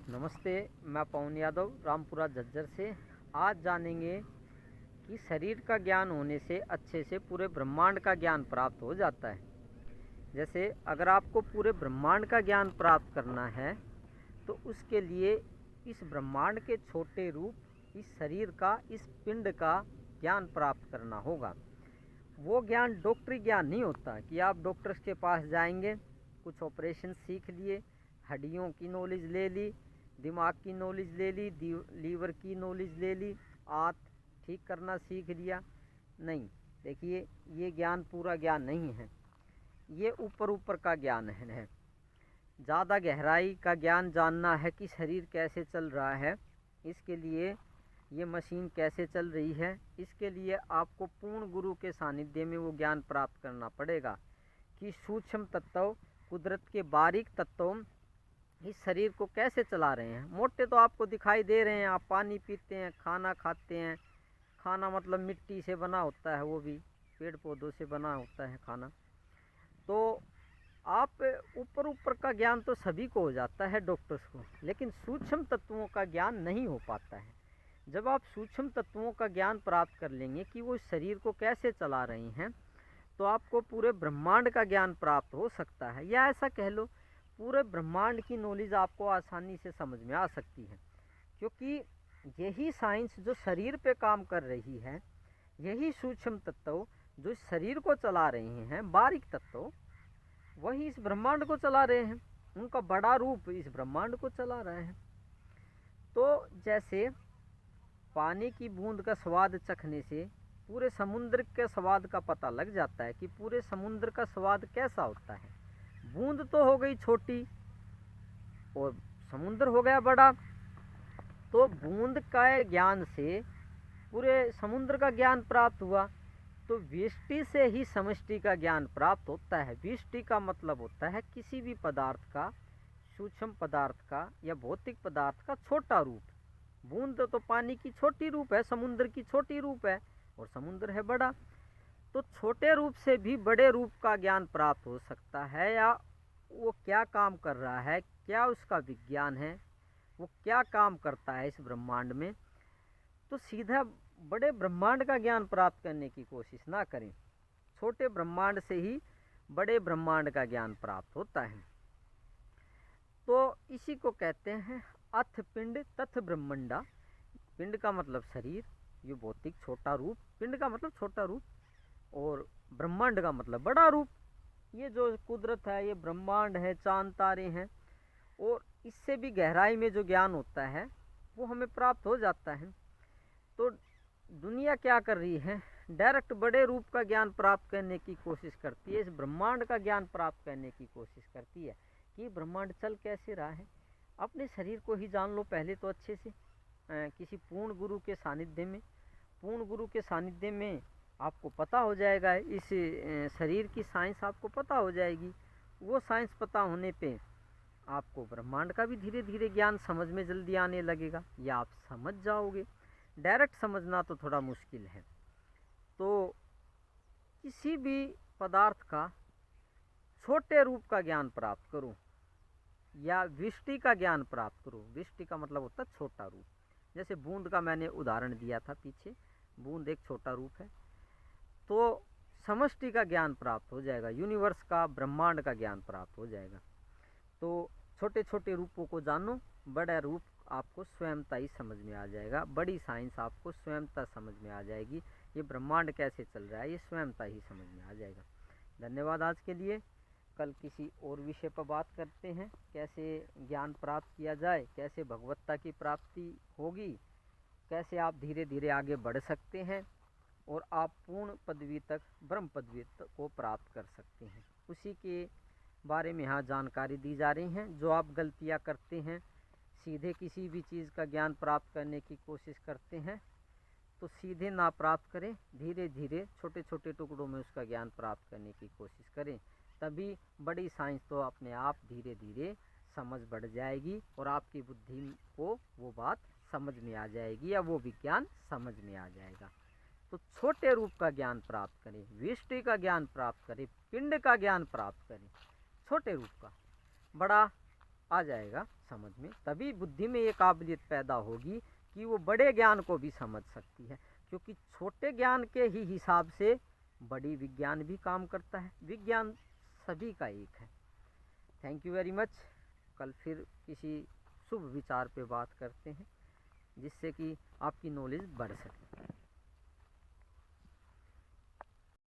नमस्ते। मैं पवन यादव रामपुरा झज्जर से। आज जानेंगे कि शरीर का ज्ञान होने से अच्छे से पूरे ब्रह्मांड का ज्ञान प्राप्त हो जाता है। जैसे अगर आपको पूरे ब्रह्मांड का ज्ञान प्राप्त करना है तो उसके लिए इस ब्रह्मांड के छोटे रूप, इस शरीर का, इस पिंड का ज्ञान प्राप्त करना होगा। वो ज्ञान डॉक्टरी ज्ञान नहीं होता कि आप डॉक्टर्स के पास जाएंगे, कुछ ऑपरेशन सीख लिए, हड्डियों की नॉलेज ले ली, दिमाग की नॉलेज ले ली, लीवर की नॉलेज ले ली, आँत ठीक करना सीख लिया। नहीं, देखिए ये ज्ञान पूरा ज्ञान नहीं है, ये ऊपर ऊपर का ज्ञान है। ज़्यादा गहराई का ज्ञान जानना है कि शरीर कैसे चल रहा है, इसके लिए ये मशीन कैसे चल रही है, इसके लिए आपको पूर्ण गुरु के सानिध्य में वो ज्ञान प्राप्त करना पड़ेगा कि सूक्ष्म तत्व, कुदरत के बारीक तत्वों इस शरीर को कैसे चला रहे हैं। मोटे तो आपको दिखाई दे रहे हैं, आप पानी पीते हैं, खाना खाते हैं, खाना मतलब मिट्टी से बना होता है, वो भी पेड़ पौधों से बना होता है खाना। तो आप ऊपर ऊपर का ज्ञान तो सभी को हो जाता है डॉक्टर्स को, लेकिन सूक्ष्म तत्वों का ज्ञान नहीं हो पाता है। जब आप सूक्ष्म तत्वों का ज्ञान प्राप्त कर लेंगे कि वो शरीर को कैसे चला रहे हैं, तो आपको पूरे ब्रह्मांड का ज्ञान प्राप्त हो सकता है, या ऐसा कह लो पूरे ब्रह्मांड की नॉलेज आपको आसानी से समझ में आ सकती है। क्योंकि यही साइंस जो शरीर पे काम कर रही है, यही सूक्ष्म तत्व जो शरीर को चला रहे हैं, बारीक तत्व, वही इस ब्रह्मांड को चला रहे हैं। उनका बड़ा रूप इस ब्रह्मांड को चला रहे हैं। तो जैसे पानी की बूंद का स्वाद चखने से पूरे समुद्र के स्वाद का पता लग जाता है कि पूरे समुद्र का स्वाद कैसा होता है। बूंद तो हो गई छोटी और समुद्र हो गया बड़ा, तो बूंद का ज्ञान से पूरे समुद्र का ज्ञान प्राप्त हुआ। तो व्यष्टि से ही समष्टि का ज्ञान प्राप्त होता है। व्यष्टि का मतलब होता है किसी भी पदार्थ का, सूक्ष्म पदार्थ का या भौतिक पदार्थ का छोटा रूप। बूंद तो पानी की छोटी रूप है, समुद्र की छोटी रूप है, और समुद्र है बड़ा। तो छोटे रूप से भी बड़े रूप का ज्ञान प्राप्त हो सकता है, या वो क्या काम कर रहा है, क्या उसका विज्ञान है, वो क्या काम करता है इस ब्रह्मांड में। तो सीधा बड़े ब्रह्मांड का ज्ञान प्राप्त करने की कोशिश ना करें। छोटे ब्रह्मांड से ही बड़े ब्रह्मांड का ज्ञान प्राप्त होता है। तो इसी को कहते हैं अथ पिंड तथ ब्रह्मंडा। पिंड का मतलब शरीर, ये भौतिक छोटा रूप, पिंड का मतलब छोटा रूप, और ब्रह्मांड का मतलब बड़ा रूप। ये जो कुदरत है, ये ब्रह्मांड है, चांद तारे हैं, और इससे भी गहराई में जो ज्ञान होता है वो हमें प्राप्त हो जाता है। तो दुनिया क्या कर रही है, डायरेक्ट बड़े रूप का ज्ञान प्राप्त करने की कोशिश करती है, इस ब्रह्मांड का ज्ञान प्राप्त करने की कोशिश करती है कि ब्रह्मांड चल कैसे रहा है। अपने शरीर को ही जान लो पहले तो अच्छे से, किसी पूर्ण गुरु के सानिध्य में। पूर्ण गुरु के सानिध्य में आपको पता हो जाएगा, इस शरीर की साइंस आपको पता हो जाएगी। वो साइंस पता होने पे आपको ब्रह्मांड का भी धीरे धीरे ज्ञान समझ में जल्दी आने लगेगा, या आप समझ जाओगे। डायरेक्ट समझना तो थोड़ा मुश्किल है। तो किसी भी पदार्थ का छोटे रूप का ज्ञान प्राप्त करो, या विष्टि का ज्ञान प्राप्त करो। विष्टि का मतलब होता है छोटा रूप। जैसे बूंद का मैंने उदाहरण दिया था पीछे, बूंद एक छोटा रूप है। तो समष्टि का ज्ञान प्राप्त हो जाएगा, यूनिवर्स का, ब्रह्मांड का ज्ञान प्राप्त हो जाएगा। तो छोटे छोटे रूपों को जानो, बड़ा रूप आपको स्वयंता ही समझ में आ जाएगा। बड़ी साइंस आपको स्वयंता समझ में आ जाएगी। ये ब्रह्मांड कैसे चल रहा है, ये स्वयंता ही समझ में आ जाएगा। धन्यवाद आज के लिए। कल किसी और विषय पर बात करते हैं, कैसे ज्ञान प्राप्त किया जाए, कैसे भगवत्ता की प्राप्ति होगी, कैसे आप धीरे धीरे आगे बढ़ सकते हैं और आप पूर्ण पदवी तक, ब्रह्म पदवी तक को प्राप्त कर सकते हैं। उसी के बारे में यहाँ जानकारी दी जा रही हैं। जो आप गलतियाँ करते हैं, सीधे किसी भी चीज़ का ज्ञान प्राप्त करने की कोशिश करते हैं, तो सीधे ना प्राप्त करें, धीरे धीरे छोटे छोटे टुकड़ों में उसका ज्ञान प्राप्त करने की कोशिश करें। तभी बड़ी साइंस तो अपने आप धीरे धीरे समझ बढ़ जाएगी, और आपकी बुद्धि को वो बात समझ में आ जाएगी, या वो विज्ञान समझ में आ जाएगा। तो छोटे रूप का ज्ञान प्राप्त करें, व्यष्टि का ज्ञान प्राप्त करें, पिंड का ज्ञान प्राप्त करें। छोटे रूप का, बड़ा आ जाएगा समझ में, तभी बुद्धि में ये काबिलियत पैदा होगी कि वो बड़े ज्ञान को भी समझ सकती है, क्योंकि छोटे ज्ञान के ही हिसाब से बड़ी विज्ञान भी काम करता है। विज्ञान सभी का एक है। Thank you very much. कल फिर किसी शुभ विचार पे बात करते हैं, जिससे कि आपकी नॉलेज बढ़ सके।